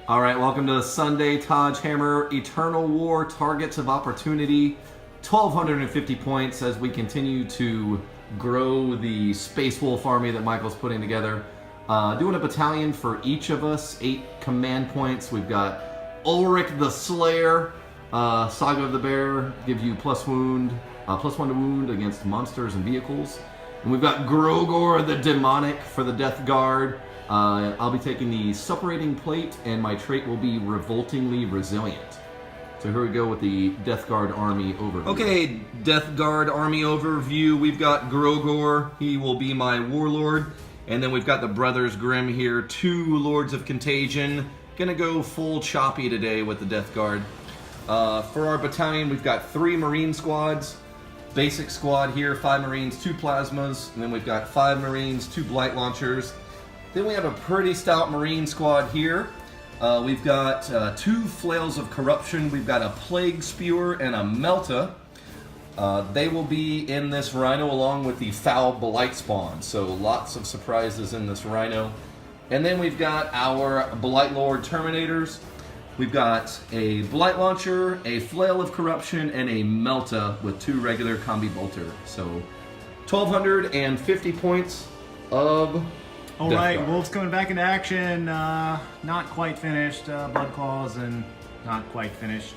All right, welcome to Sunday Taj Hammer Eternal War Targets of Opportunity. 1,250 points as we continue to grow the Space Wolf army that Michael's putting together. Doing a battalion for each of us, 8 command points. We've got Ulrich the Slayer, Saga of the Bear, gives you +1 to wound against monsters and vehicles. And we've got Grogor the Demonic for the Deathguard. I'll be taking the Suppurating Plate, and my trait will be Revoltingly Resilient. So here we go with the Deathguard army overview. Okay, Deathguard army overview. We've got Grogor. He will be my warlord. And then we've got the Brothers Grimm here, 2 Lords of Contagion. Gonna go full choppy today with the Deathguard. For our battalion, we've got 3 Marine squads. Basic squad here, 5 Marines, 2 Plasmas. And then we've got 5 Marines, 2 Blight Launchers. Then we have a pretty stout Marine squad here. We've got 2 Flails of Corruption. We've got a Plague Spewer and a Melta. They will be in this Rhino along with the Foul Blight Spawn. So lots of surprises in this Rhino. And then we've got our Blight Lord Terminators. We've got a Blight Launcher, a Flail of Corruption, and a Melta with 2 regular Combi Bolter. So 1,250 points of All right, Deathguard. Wolves coming back into action. Not quite finished. Blood Claws and not quite finished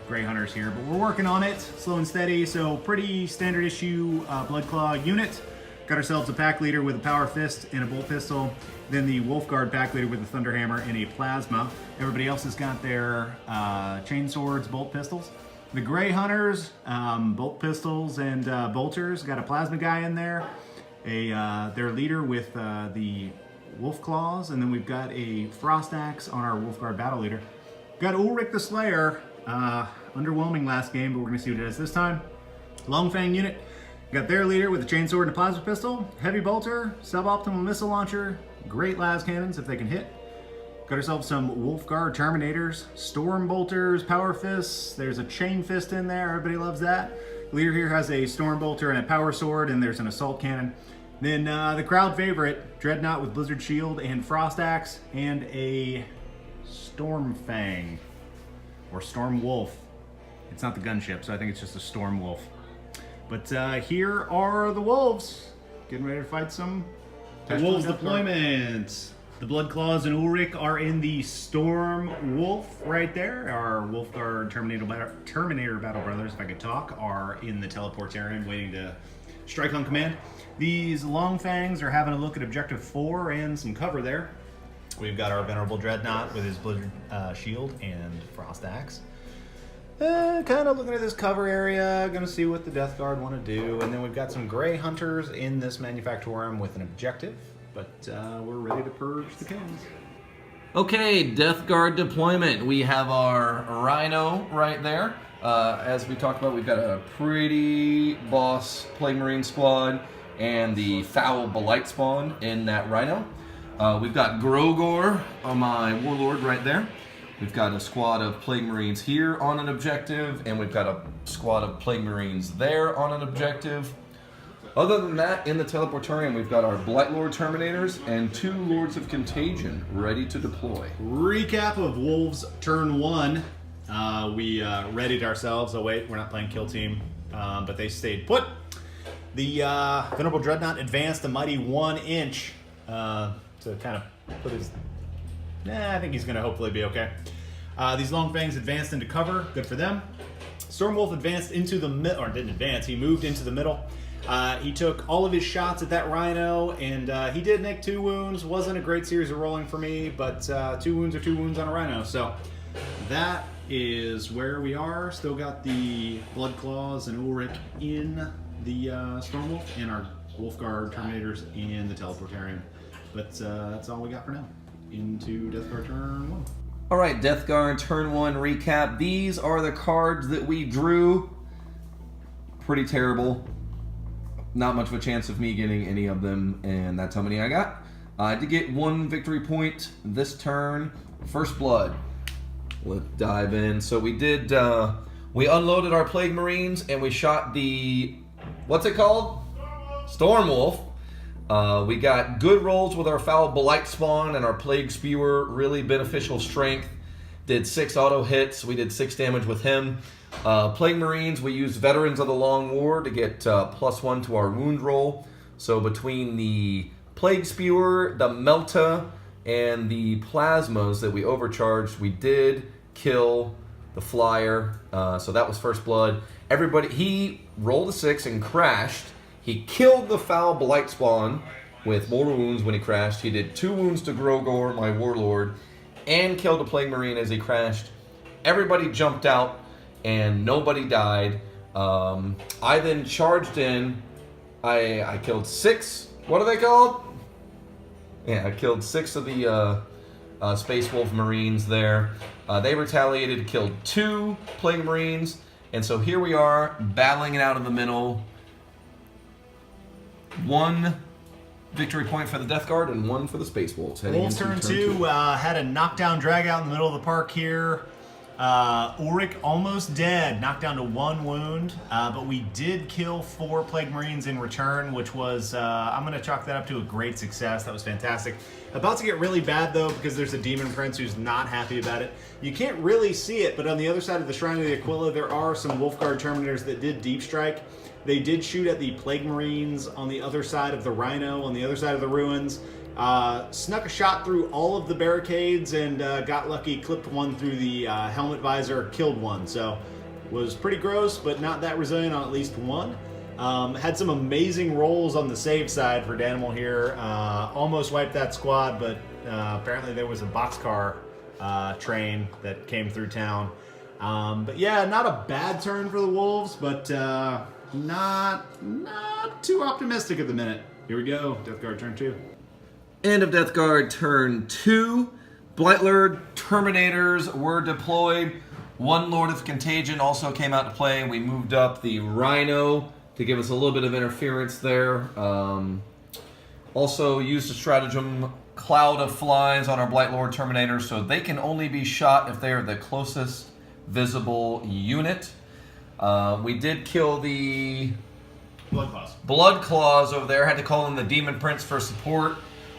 Grey Hunters here, but we're working on it, slow and steady. So pretty standard issue Blood Claw unit. Got ourselves a pack leader with a Power Fist and a Bolt Pistol. Then the Wolfguard pack leader with a Thunder Hammer and a Plasma. Everybody else has got their Chain Swords, Bolt Pistols. The Grey Hunters, Bolt Pistols and Bolters. Got a Plasma guy in there. Their leader with the Wolf Claws, and then we've got a Frost Axe on our Wolfguard battle leader. Got Ulrich the Slayer, underwhelming last game, but we're gonna see what it is this time. Longfang unit, got their leader with a Chainsword and a Plasma Pistol, Heavy Bolter, Suboptimal Missile Launcher, great las cannons if they can hit. Got ourselves some Wolfguard Terminators, Storm Bolters, Power Fists, there's a Chain Fist in there, everybody loves that. Leader here has a Storm Bolter and a Power Sword, and there's an Assault Cannon. Then the crowd favorite, Dreadnought with Blizzard Shield and Frost Axe, and a Storm Fang, or Storm Wolf. It's not the gunship, so I think it's just a Storm Wolf. But here are the Wolves, getting ready to fight some. The Wolves deployment. The Blood Claws and Ulrich are in the Storm Wolf right there. Our Wolfguard Terminator Battle Brothers, if I could talk, are in the Teleportarian waiting to strike on command. These Long Fangs are having a look at Objective 4 and some cover there. We've got our Venerable Dreadnought with his Blizzard Shield and Frost Axe. Kind of looking at this cover area, gonna see what the Deathguard want to do. And then we've got some Grey Hunters in this Manufactorum with an objective. But we're ready to purge the cans. Okay, Deathguard deployment. We have our Rhino right there. As we talked about, we've got a pretty boss Plague Marine squad and the Foul Blight Spawn in that Rhino. We've got Grogor, my warlord, right there. We've got a squad of Plague Marines here on an objective, and we've got a squad of Plague Marines there on an objective. Other than that, in the Teleportarium, we've got our Blight Lord Terminators and 2 Lords of Contagion ready to deploy. Recap of Wolves turn 1. We readied ourselves. Oh wait, we're not playing Kill Team, but they stayed put. The Venerable Dreadnought advanced a mighty 1 inch to kind of put his... I think he's going to hopefully be okay. These Long Fangs advanced into cover. Good for them. Stormwolf advanced into the middle, or didn't advance, he moved into the middle. He took all of his shots at that Rhino, and he did nick 2 wounds. Wasn't a great series of rolling for me, but 2 wounds are 2 wounds on a Rhino. So that is where we are. Still got the Blood Claws and Ulrich in the Stormwolf, and our Wolfguard Terminators in the Teleportarian. But that's all we got for now. Into Deathguard turn 1. All right, Deathguard turn 1 recap. These are the cards that we drew. Pretty terrible. Not much of a chance of me getting any of them, and that's how many I got. I did get 1 victory point this turn. First Blood. Let's dive in. So we did, we unloaded our Plague Marines, and we shot the, what's it called? Storm Wolf. We got good rolls with our Foul Blight Spawn and our Plague Spewer, really beneficial strength. Did 6 auto hits, we did 6 damage with him. Plague Marines, we used Veterans of the Long War to get +1 to our wound roll. So between the Plague Spewer, the Melta, and the Plasmas that we overcharged, we did kill the Flyer. So that was first blood. He rolled a 6 and crashed. He killed the Foul Blight Spawn with mortal wounds when he crashed. He did 2 wounds to Grogor, my Warlord, and killed a Plague Marine as he crashed. Everybody jumped out and nobody died. I then charged in. I killed 6. What are they called? Yeah, I killed 6 of the Space Wolf Marines there. They retaliated, killed 2 Plague Marines. And so here we are, battling it out in the middle. 1 victory point for the Deathguard and 1 for the Space Wolves. Wolves turn 2 had a knockdown drag out in the middle of the park here. Ulrich almost dead, knocked down to 1 wound, but we did kill 4 Plague Marines in return, which was, I'm going to chalk that up to a great success. That was fantastic. About to get really bad, though, because there's a Demon Prince who's not happy about it. You can't really see it, but on the other side of the Shrine of the Aquila, there are some Wolfguard Terminators that did deep strike. They did shoot at the Plague Marines on the other side of the Rhino, on the other side of the ruins. Snuck a shot through all of the barricades and got lucky, clipped 1 through the helmet visor, killed 1. So was pretty gross, but not that resilient on at least 1. Had some amazing rolls on the save side for Danimal here. Almost wiped that squad, but apparently there was a boxcar train that came through town. But yeah, not a bad turn for the Wolves, but not too optimistic at the minute. Here we go, Deathguard turn 2. End of Deathguard turn 2. Blightlord Terminators were deployed. 1 Lord of Contagion also came out to play. We moved up the Rhino to give us a little bit of interference there. Also used a stratagem Cloud of Flies on our Blightlord Terminators, so they can only be shot if they are the closest visible unit. We did kill the Blood Claws over there. Had to call in the Demon Prince for support.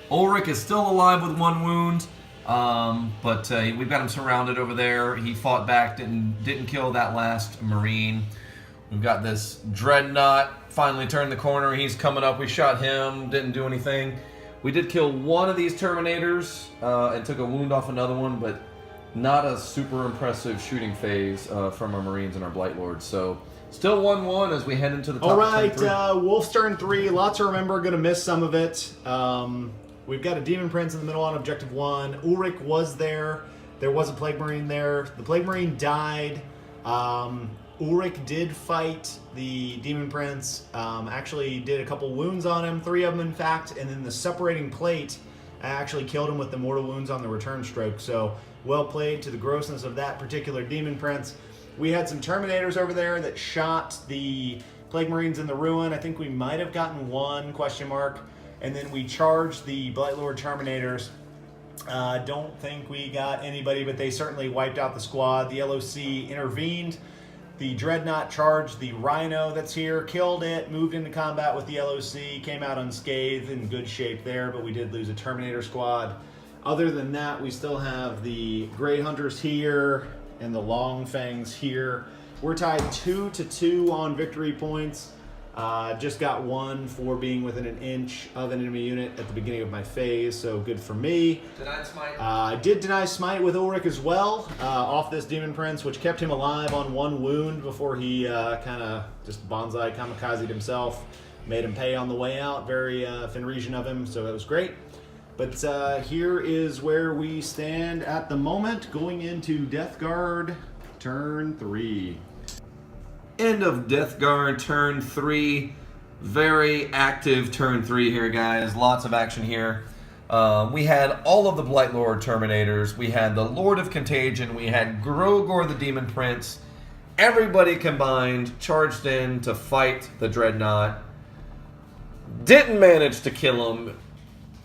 Ulrich is still alive with 1 wound, but we've got him surrounded over there. He fought back, didn't kill that last Marine. We've got this Dreadnought, finally turned the corner. He's coming up. We shot him, didn't do anything. We did kill 1 of these Terminators and took a wound off another one, but not a super impressive shooting phase from our Marines and our Blightlords. So still 1-1 as we head into the top. All right, Wolf's turn 3. Lots to remember. Going to miss some of it. We've got a Demon Prince in the middle on Objective 1. Ulrich was there. There was a Plague Marine there. The Plague Marine died. Ulrich did fight the Demon Prince. Actually did a couple wounds on him. 3 of them, in fact. And then the Separating Plate actually killed him with the mortal wounds on the return stroke. So well played to the grossness of that particular Demon Prince. We had some Terminators over there that shot the Plague Marines in the ruin. I think we might have gotten 1, question mark. And then we charged the Blightlord Terminators. Don't think we got anybody, but they certainly wiped out the squad. The LOC intervened. The Dreadnought charged the Rhino that's here, killed it, moved into combat with the LOC, came out unscathed, in good shape there, but we did lose a Terminator squad. Other than that, we still have the Grey Hunters here and the Long Fangs here. We're tied 2-2 on victory points. Just got 1 for being within an inch of an enemy unit at the beginning of my phase, so good for me. Denied smite. I did deny smite with Ulrich as well, off this Demon Prince, which kept him alive on 1 wound before he kind of just bonsai kamikazed himself. Made him pay on the way out, very Fenrisian of him, so that was great. But here is where we stand at the moment, going into Deathguard turn 3. End of Deathguard turn 3. Very active turn 3 here, guys. Lots of action here. We had all of the Blightlord Terminators. We had the Lord of Contagion. We had Grogor the Demon Prince. Everybody combined charged in to fight the Dreadnought. Didn't manage to kill him.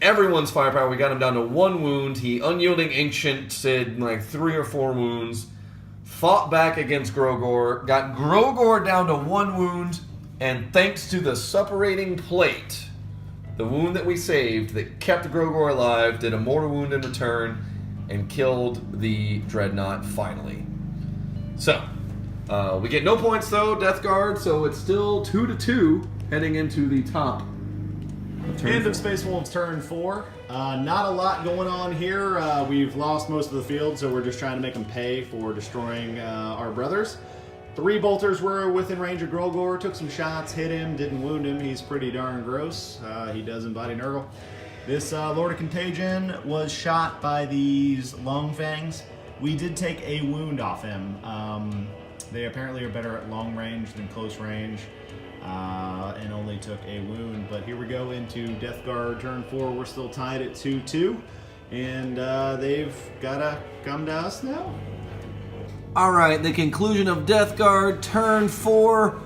Everyone's firepower. We got him down to 1 wound. He Unyielding Ancient did like 3 or 4 wounds. Fought back against Grogor, got Grogor down to 1 wound, and thanks to the Separating Plate, The wound that we saved that kept Grogor alive did a mortal wound in return and killed the Dreadnought finally. So, we get no points though, Deathguard, so it's still 2-2 heading into the top. End of Space Wolves turn 4. Not a lot going on here. We've lost most of the field, so we're just trying to make them pay for destroying our brothers. 3 bolters were within range of Grogor, took some shots, hit him, didn't wound him. He's pretty darn gross. He does embody Nurgle. This Lord of Contagion was shot by these Long Fangs. We did take a wound off him. They apparently are better at long range than close range, and only took a wound. But here we go into Deathguard turn 4. We're still tied at 2-2, and they've got to come to us now. All right, the conclusion of Deathguard, turn 4.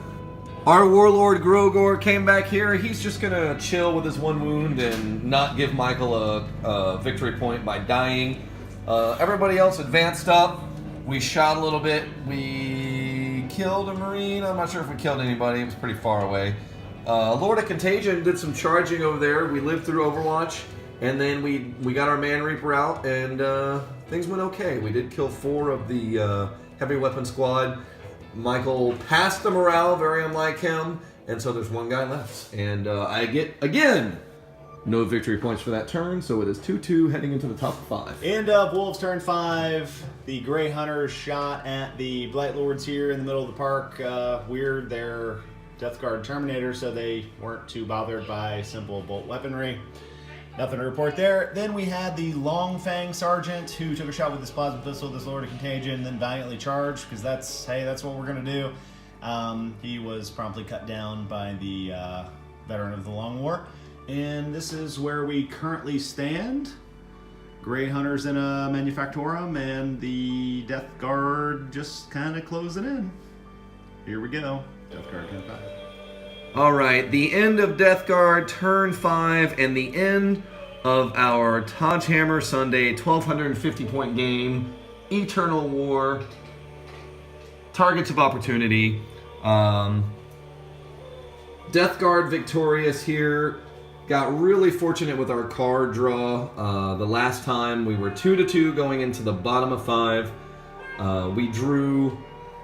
Our Warlord Grogor came back here. He's just going to chill with his 1 wound and not give Michael a victory point by dying. Everybody else advanced up. We shot a little bit. We killed a Marine. I'm not sure if we killed anybody. It was pretty far away. Lord of Contagion did some charging over there. We lived through Overwatch. And then we got our Man Reaper out, and things went okay. We did kill 4 of the heavy weapon squad. Michael passed the morale, very unlike him, and so there's 1 guy left. And I get, again, no victory points for that turn, so it is 2-2 heading into the top 5. End of Wolves turn 5. The Grey Hunters shot at the Blight Lords here in the middle of the park. Weird, they're Deathguard Terminator, so they weren't too bothered by simple bolt weaponry. Nothing to report there. Then we had the Long Fang Sergeant who took a shot with his plasma pistol, this Lord of Contagion, then valiantly charged, because that's what we're going to do. He was promptly cut down by the veteran of the Long War. And this is where we currently stand. Grey Hunters in a Manufactorum, and the Deathguard just kind of closing in. Here we go. Deathguard turn 5. All right, the end of Deathguard, turn 5, and the end of our Taj Hammer Sunday 1,250-point game, Eternal War, Targets of Opportunity. Deathguard victorious here. Got really fortunate with our card draw. The last time we were 2-2 going into the bottom of 5. We drew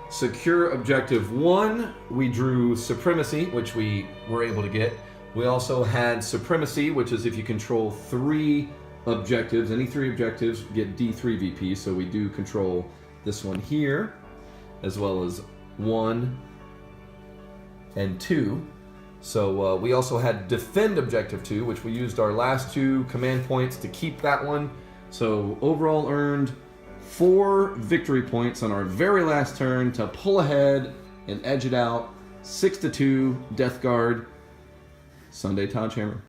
Secure Objective 1, we drew Supremacy, which we were able to get. We also had Supremacy, which is if you control 3 objectives, any 3 objectives get D3 VP, so we do control this one here, as well as 1 and 2. So we also had Defend Objective 2, which we used our last 2 command points to keep that one. So overall earned 4 victory points on our very last turn to pull ahead and edge it out. 6-2, Deathguard, Sunday Taj Hammer.